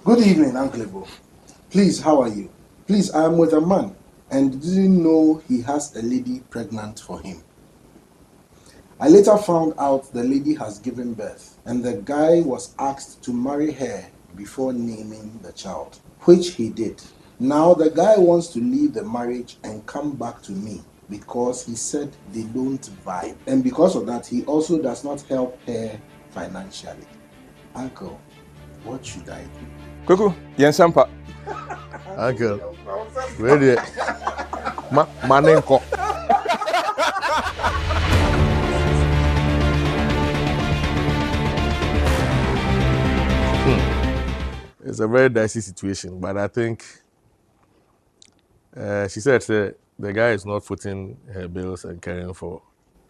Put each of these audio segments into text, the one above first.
Good evening, Uncle Ebo. Please, how are you? Please, I am with a man and didn't know he has a lady pregnant for him. I later found out the lady has given birth and the guy was asked to marry her before naming the child, which he did. Now the guy wants to leave the marriage and come back to me because he said they don't vibe. And because of that, he also does not help her financially. Uncle, what should I do? Kuku, Yensampa. Uncle, ready? Manenko. It's a very dicey situation, but I think she said the guy is not footing her bills and caring for.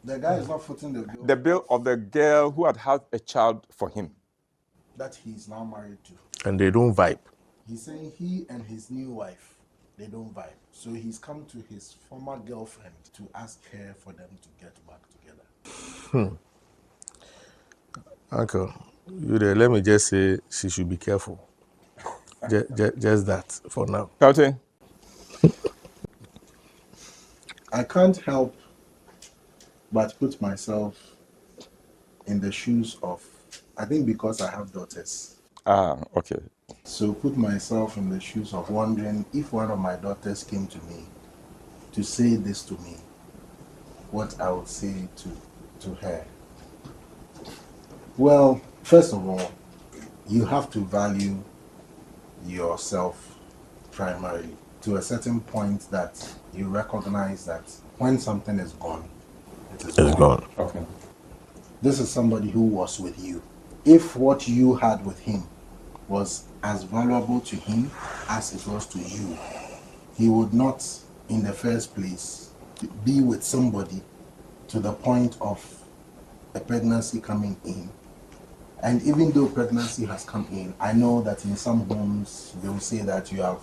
The guy is not footing the bill. The bill of the girl who had a child for him. That he's now married to. And they don't vibe. He's saying he and his new wife, they don't vibe. So he's come to his former girlfriend to ask her for them to get back together. Uncle, you there, let me just say she should be careful. Just that for now. Captain? I can't help but put myself in the shoes of, I think because I have daughters. Okay. So put myself in the shoes of wondering if one of my daughters came to me to say this to me, what I would say to her. Well, first of all, you have to value yourself primarily to a certain point that you recognize that when something is gone, it is gone. Okay. This is somebody who was with you. If what you had with him was as valuable to him as it was to you, he would not, in the first place, be with somebody to the point of a pregnancy coming in. And even though pregnancy has come in, I know that in some homes they will say that you have,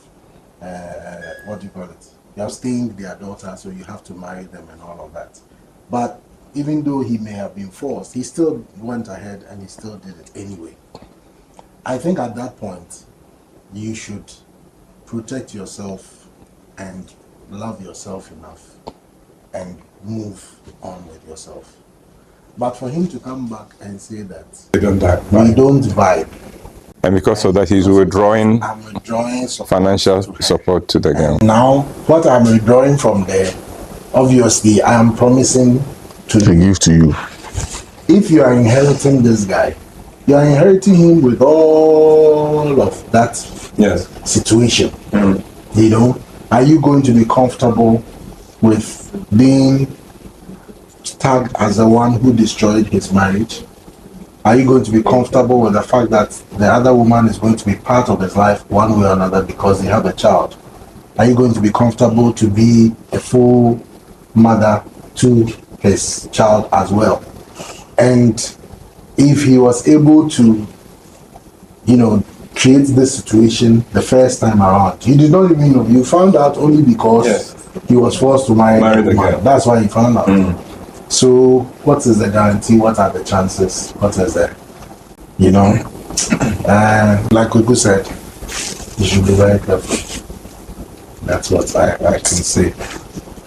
what do you call it? You have stained their daughter, so you have to marry them and all of that. But even though he may have been forced, he still went ahead and he still did it anyway. I think at that point, you should protect yourself and love yourself enough and move on with yourself. But for him to come back and say that we don't vibe. And because of that, he's withdrawing financial support to the girl. Now, what I'm withdrawing from there, obviously, I am promising to give to you. If you are inheriting this guy, you are inheriting him with all of that situation. You know, are you going to be comfortable with being tagged as the one who destroyed his marriage? Are you going to be comfortable with the fact that the other woman is going to be part of his life one way or another because they have a child? Are you going to be comfortable to be a full mother to his child as well? And if he was able to, create this situation the first time around, you did not even know. You found out only because he was forced to marry the girl. That's why you found out. So what is the guarantee? What are the chances? What is there? Like Kuku said, you should be very careful. That's what I can say.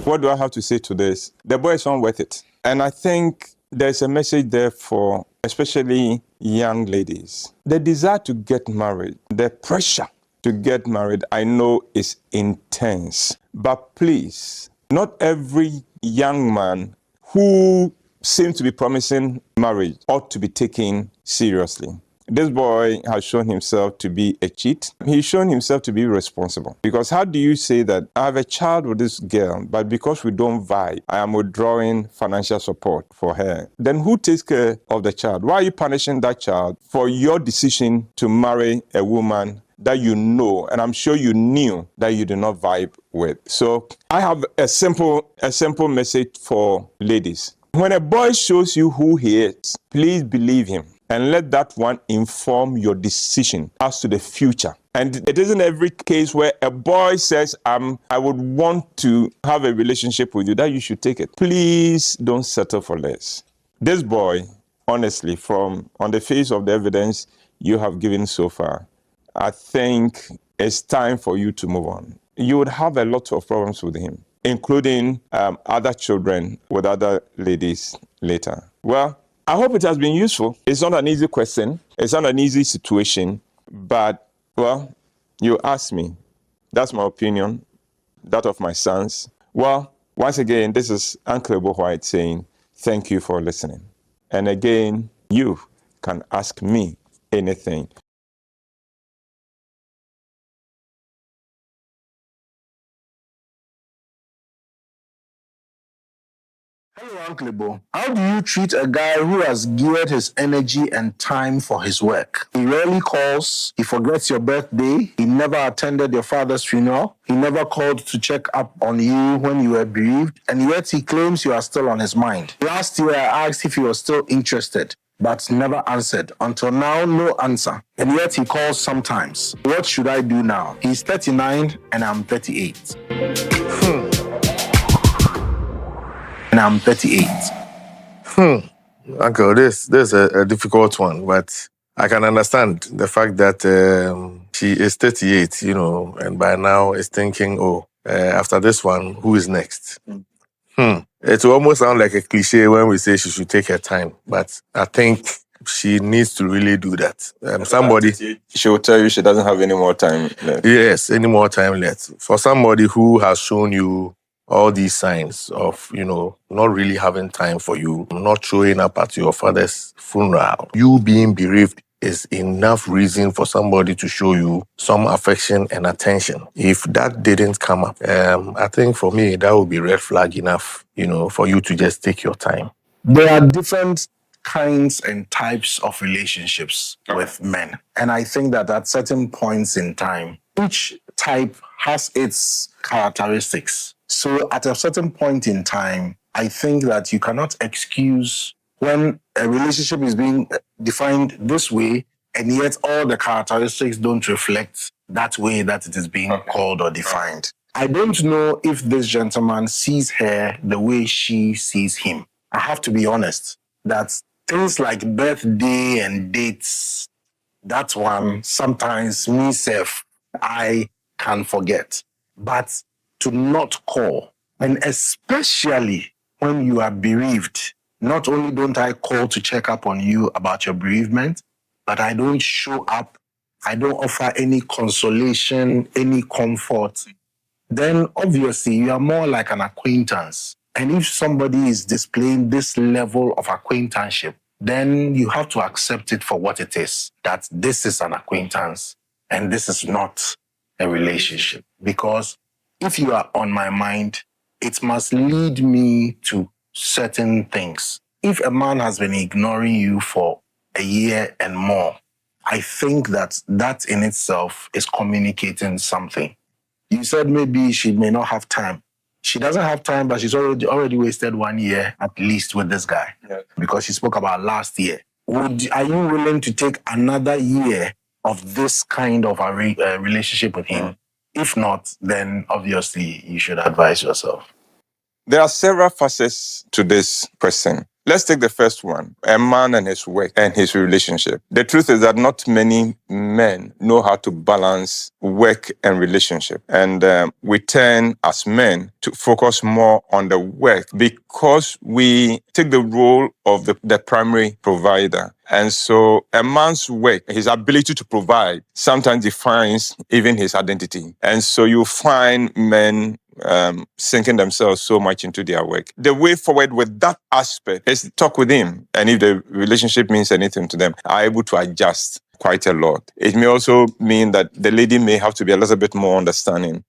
What do I have to say to this? The boy is not worth it. And I think there's a message there for especially young ladies. The desire to get married, the pressure to get married, I know is intense. But please, not every young man who seems to be promising marriage ought to be taken seriously. This boy has shown himself to be a cheat. He's shown himself to be responsible. Because how do you say that I have a child with this girl, but because we don't vibe, I am withdrawing financial support for her? Then who takes care of the child? Why are you punishing that child for your decision to marry a woman that you know, and I'm sure you knew that you did not vibe with? So I have a simple message for ladies. When a boy shows you who he is, please believe him and let that one inform your decision as to the future. And it isn't every case where a boy says, I would want to have a relationship with you, that you should take it. Please don't settle for less. This boy, honestly, on the face of the evidence you have given so far, I think it's time for you to move on. You would have a lot of problems with him, including other children with other ladies later. Well, I hope it has been useful. It's not an easy question. It's not an easy situation, but, well, you asked me. That's my opinion, that of my sons. Well, once again, this is Uncle Ebo Whyte saying thank you for listening. And again, you can ask me anything. Hello, Uncle Ebo. How do you treat a guy who has geared his energy and time for his work? He rarely calls, he forgets your birthday, he never attended your father's funeral, he never called to check up on you when you were bereaved, and yet he claims you are still on his mind. Last year, I asked if he was still interested, but never answered. Until now, no answer. And yet he calls sometimes. What should I do now? He's 39 and I'm 38. And I'm 38. Uncle, this is a difficult one, but I can understand the fact that she is 38, and by now is thinking, after this one, who is next? It will almost sound like a cliche when we say she should take her time, but I think she needs to really do that. Somebody... She will tell you she doesn't have any more time left. Yes, any more time left. For somebody who has shown you all these signs of, not really having time for you, not showing up at your father's funeral, you being bereaved is enough reason for somebody to show you some affection and attention. If that didn't come up, I think for me, that would be red flag enough, for you to just take your time. There are different kinds and types of relationships with men. And I think that at certain points in time, each type has its characteristics. So at a certain point in time, I think that you cannot excuse when a relationship is being defined this way, and yet all the characteristics don't reflect that way that it is being called or defined. I don't know if this gentleman sees her the way she sees him. I have to be honest that things like birthday and dates, that one, sometimes myself, I can forget. But to not call, and especially when you are bereaved, not only don't I call to check up on you about your bereavement, but I don't show up, I don't offer any consolation, any comfort, then obviously you are more like an acquaintance. And if somebody is displaying this level of acquaintanceship, then you have to accept it for what it is, that this is an acquaintance and this is not a relationship. Because if you are on my mind, it must lead me to certain things. If a man has been ignoring you for a year and more, I think that that in itself is communicating something. You said maybe she may not have time. She doesn't have time, but she's already wasted 1 year at least with this guy. Yeah. Because she spoke about last year. Are you willing to take another year of this kind of a relationship with him? If not, then obviously you should advise yourself. There are several facets to this question. Let's take the first one, a man and his work and his relationship. The truth is that not many men know how to balance work and relationship. And we tend as men to focus more on the work because we take the role of the primary provider. And so a man's work, his ability to provide, sometimes defines even his identity. And so you find men sinking themselves so much into their work. The way forward with that aspect is talk with him. And if the relationship means anything to them, are able to adjust quite a lot. It may also mean that the lady may have to be a little bit more understanding,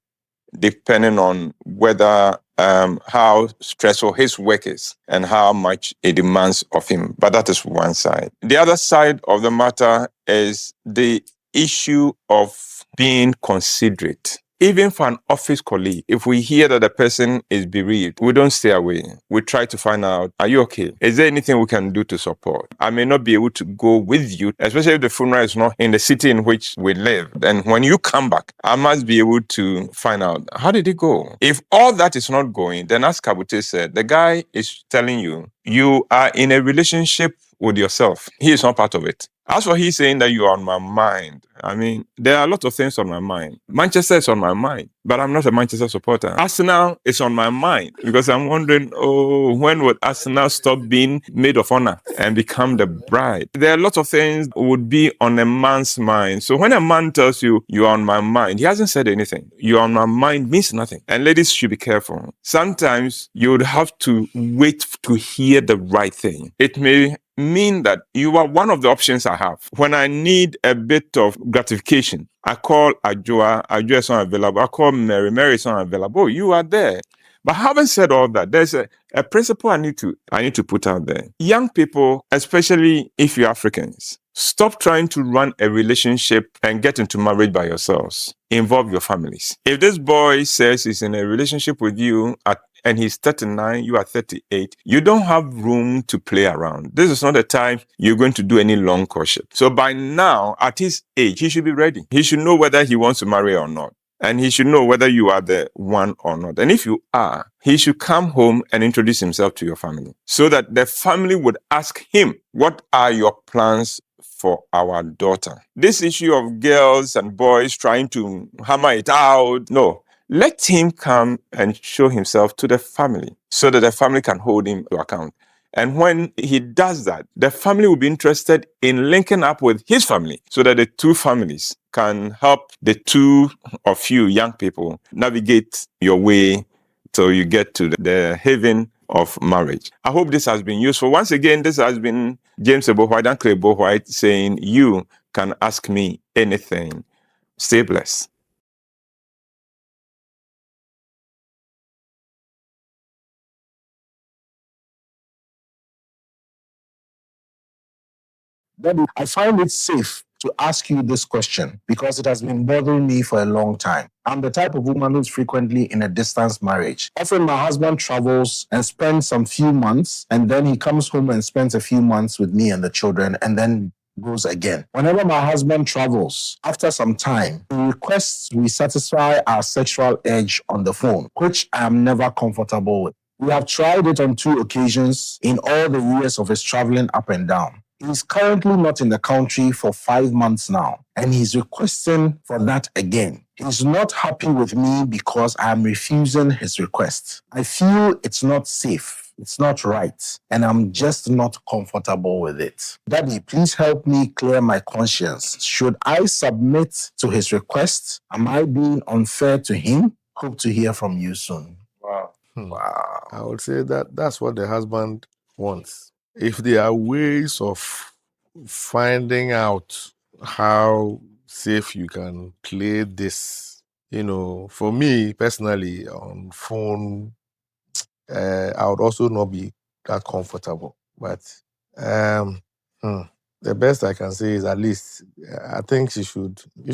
depending on whether how stressful his work is and how much it demands of him. But that is one side. The other side of the matter is the issue of being considerate. Even for an office colleague, if we hear that the person is bereaved, we don't stay away. We try to find out, are you okay? Is there anything we can do to support? I may not be able to go with you, especially if the funeral is not in the city in which we live. And when you come back, I must be able to find out, how did it go? If all that is not going, then as Kabute said, the guy is telling you You are in a relationship with yourself. He is not part of it. As for he saying that you are on my mind, I mean, there are a lot of things on my mind. Manchester is on my mind, but I'm not a Manchester supporter. Arsenal is on my mind because I'm wondering, oh, when would Arsenal stop being maid of honor and become the bride? There are a lot of things would be on a man's mind. So when a man tells you, you are on my mind, he hasn't said anything. You are on my mind means nothing. And ladies should be careful. Sometimes you would have to wait to hear the right thing. It may mean that you are one of the options I have. When I need a bit of gratification, I call Ajua. Ajua is not available. I call Mary. Mary is not available. You are there. But having said all that, there's a principle I need to put out there. Young people, especially if you're Africans, stop trying to run a relationship and get into marriage by yourselves. Involve your families. If this boy says he's in a relationship with you and he's 39, you are 38, you don't have room to play around. This is not the time you're going to do any long courtship. So by now, at his age, he should be ready. He should know whether he wants to marry or not. And he should know whether you are the one or not. And if you are, he should come home and introduce himself to your family so that the family would ask him, what are your plans for our daughter? This issue of girls and boys trying to hammer it out, no. Let him come and show himself to the family so that the family can hold him to account. And when he does that, the family will be interested in linking up with his family so that the two families can help the two of you young people navigate your way till you get to the haven of marriage. I hope this has been useful. Once again, this has been James Ebo Whyte, Uncle Ebo Whyte, saying you can ask me anything. Stay blessed. Daddy, I find it safe to ask you this question because it has been bothering me for a long time. I'm the type of woman who's frequently in a distance marriage. Often my husband travels and spends some few months, and then he comes home and spends a few months with me and the children, and then goes again. Whenever my husband travels, after some time, he requests we satisfy our sexual urge on the phone, which I am never comfortable with. We have tried it on 2 occasions in all the years of his traveling up and down. He's currently not in the country for 5 months now, and he's requesting for that again. He's not happy with me because I'm refusing his request. I feel it's not safe, it's not right, and I'm just not comfortable with it. Daddy, please help me clear my conscience. Should I submit to his request? Am I being unfair to him? Hope to hear from you soon. Wow. Wow. I would say that that's what the husband wants. If there are ways of finding out how safe you can play this, for me personally on phone, I would also not be that comfortable. But the best I can say is at least I think if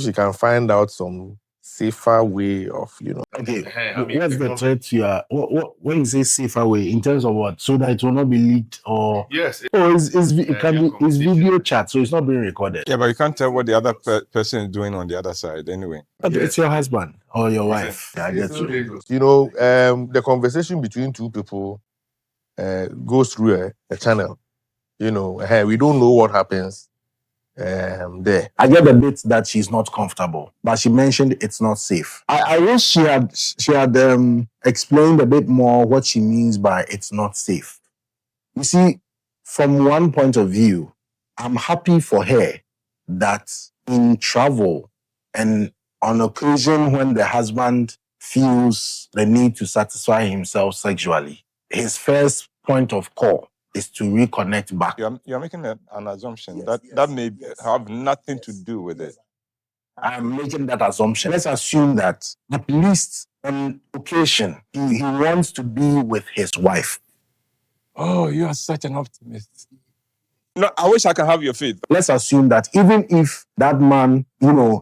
she can find out some safer way of, Okay, I mean, what's the threat you are? What when you say safer way in terms of what? So that it will not be leaked or? Yes. It can be it's video chat, so it's not being recorded. Yeah, but you can't tell what the other person is doing on the other side anyway. But it's your husband or your wife. Yeah, I get you. The conversation between two people goes through a channel. We don't know what happens there. I get the bit that she's not comfortable, but she mentioned it's not safe. I wish she had explained a bit more what she means by it's not safe. You see, from one point of view, I'm happy for her that in travel and on occasion when the husband feels the need to satisfy himself sexually, his first point of call is to reconnect back. You're making an assumption that may have nothing to do with it. I'm making that assumption. Let's assume that at least on occasion, he wants to be with his wife. Oh, you are such an optimist. No, I wish I could have your faith. Let's assume that even if that man,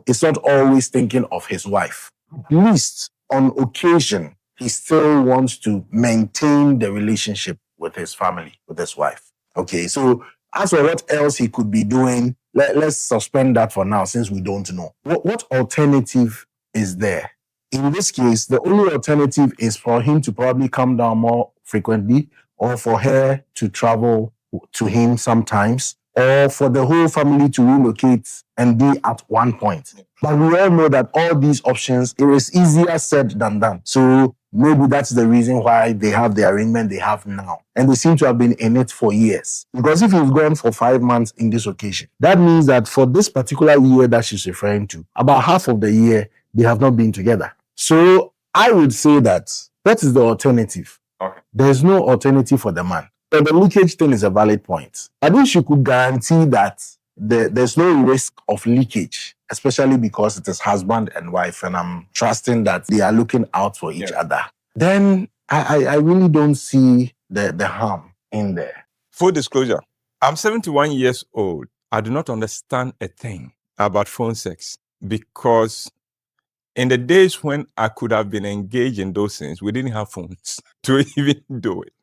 is not always thinking of his wife, at least on occasion, he still wants to maintain the relationship with his family, with his wife. Okay, so as for what else he could be doing, let's suspend that for now since we don't know. What alternative is there? In this case, the only alternative is for him to probably come down more frequently or for her to travel to him sometimes, or for the whole family to relocate and be at one point. But we all know that all these options, it is easier said than done. So maybe that's the reason why they have the arrangement they have now. And they seem to have been in it for years. Because if you've gone for 5 months in this occasion, that means that for this particular year that she's referring to, about half of the year, they have not been together. So I would say that is the alternative. Okay. There's no alternative for the man. But the leakage thing is a valid point. I wish you could guarantee that there's no risk of leakage, especially because it is husband and wife, and I'm trusting that they are looking out for each other. Then I really don't see the harm in there. Full disclosure, I'm 71 years old. I do not understand a thing about phone sex because in the days when I could have been engaged in those things, we didn't have phones to even do it.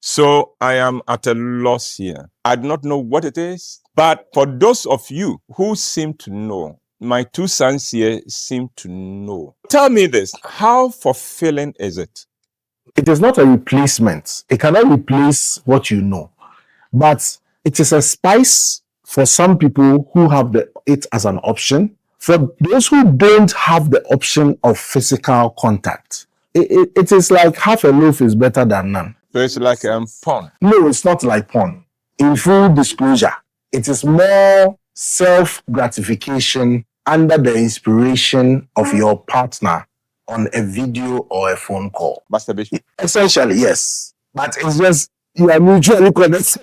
So I am at a loss here. I do not know what it is, but for those of you who seem to know, my two sons here seem to know. Tell me this, how fulfilling is it? It is not a replacement. It cannot replace what you know, but it is a spice for some people who have it as an option. For those who don't have the option of physical contact, it is like half a loaf is better than none. So it's like porn. No, it's not like porn. In full disclosure, it is more self-gratification under the inspiration of your partner on a video or a phone call. Masturbation. Essentially, yes. But it's just, you are mutually connected.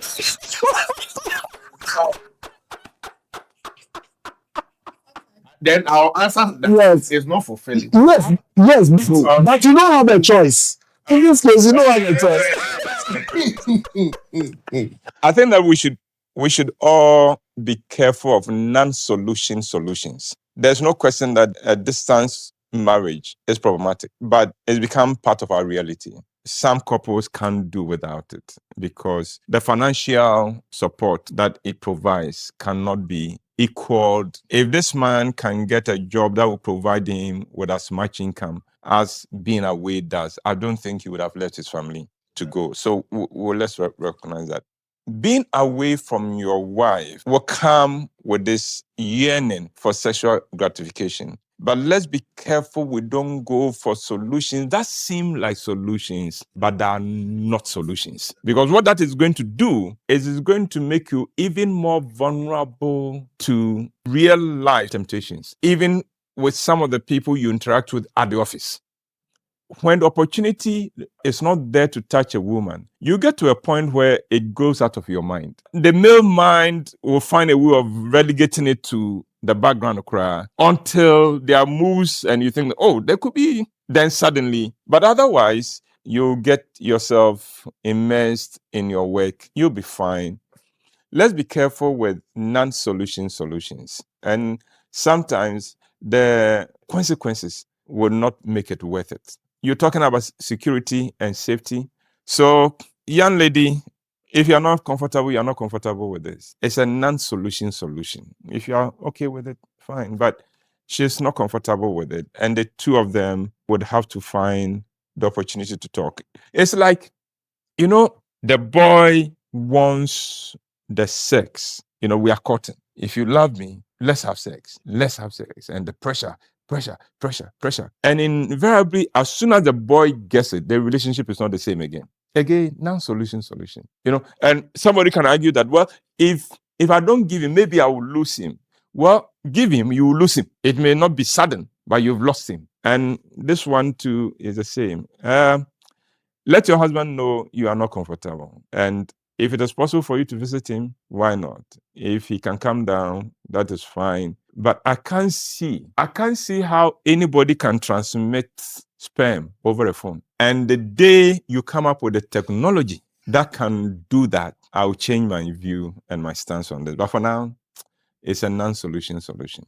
Then our answer Yes. is not fulfilling. Yes, but you don't have a choice. In this case, you don't have a choice. I think that we should all be careful of non-solution solutions. There's no question that a distance marriage is problematic, but it's become part of our reality. Some couples can't do without it because the financial support that it provides cannot be equaled. If this man can get a job that will provide him with as much income as being away does, I don't think he would have left his family to go. So let's recognize that. Being away from your wife will come with this yearning for sexual gratification. But let's be careful we don't go for solutions that seem like solutions, but they are not solutions. Because what that is going to do is it's going to make you even more vulnerable to real life temptations, even with some of the people you interact with at the office. When the opportunity is not there to touch a woman, you get to a point where it goes out of your mind. The male mind will find a way of relegating it to the background cry until there are moves and you think, oh, there could be, then suddenly. But otherwise, you'll get yourself immersed in your work. You'll be fine. Let's be careful with non-solution solutions. And sometimes the consequences will not make it worth it. You're talking about security and safety. So, young lady, if you're not comfortable, you're not comfortable with this. It's a non-solution solution. If you're okay with it, fine. But she's not comfortable with it. And the two of them would have to find the opportunity to talk. It's like, the boy wants the sex. We are courting. If you love me, let's have sex. Let's have sex. And the pressure. And invariably, as soon as the boy gets it, the relationship is not the same again. Again, non-solution. And somebody can argue that, well, if I don't give him, maybe I will lose him. Well, give him, you will lose him. It may not be sudden, but you've lost him. And this one too is the same. Let your husband know you are not comfortable. And if it is possible for you to visit him, why not? If he can come down, that is fine. But I can't see how anybody can transmit sperm over a phone. And the day you come up with a technology that can do that, I'll change my view and my stance on this. But for now, it's a non-solution solution.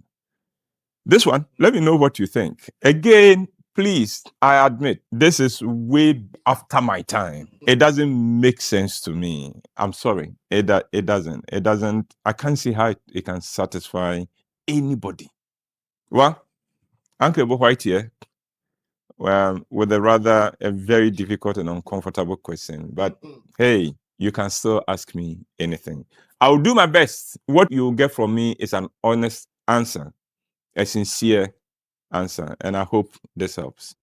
This one, let me know what you think. Again, please, I admit, this is way after my time. It doesn't make sense to me. I'm sorry. It doesn't. I can't see how it can satisfy anybody. Well, Uncle Ebo Whyte here. with a very difficult and uncomfortable question. But hey, you can still ask me anything. I'll do my best. What you'll get from me is an honest answer, a sincere answer, and I hope this helps.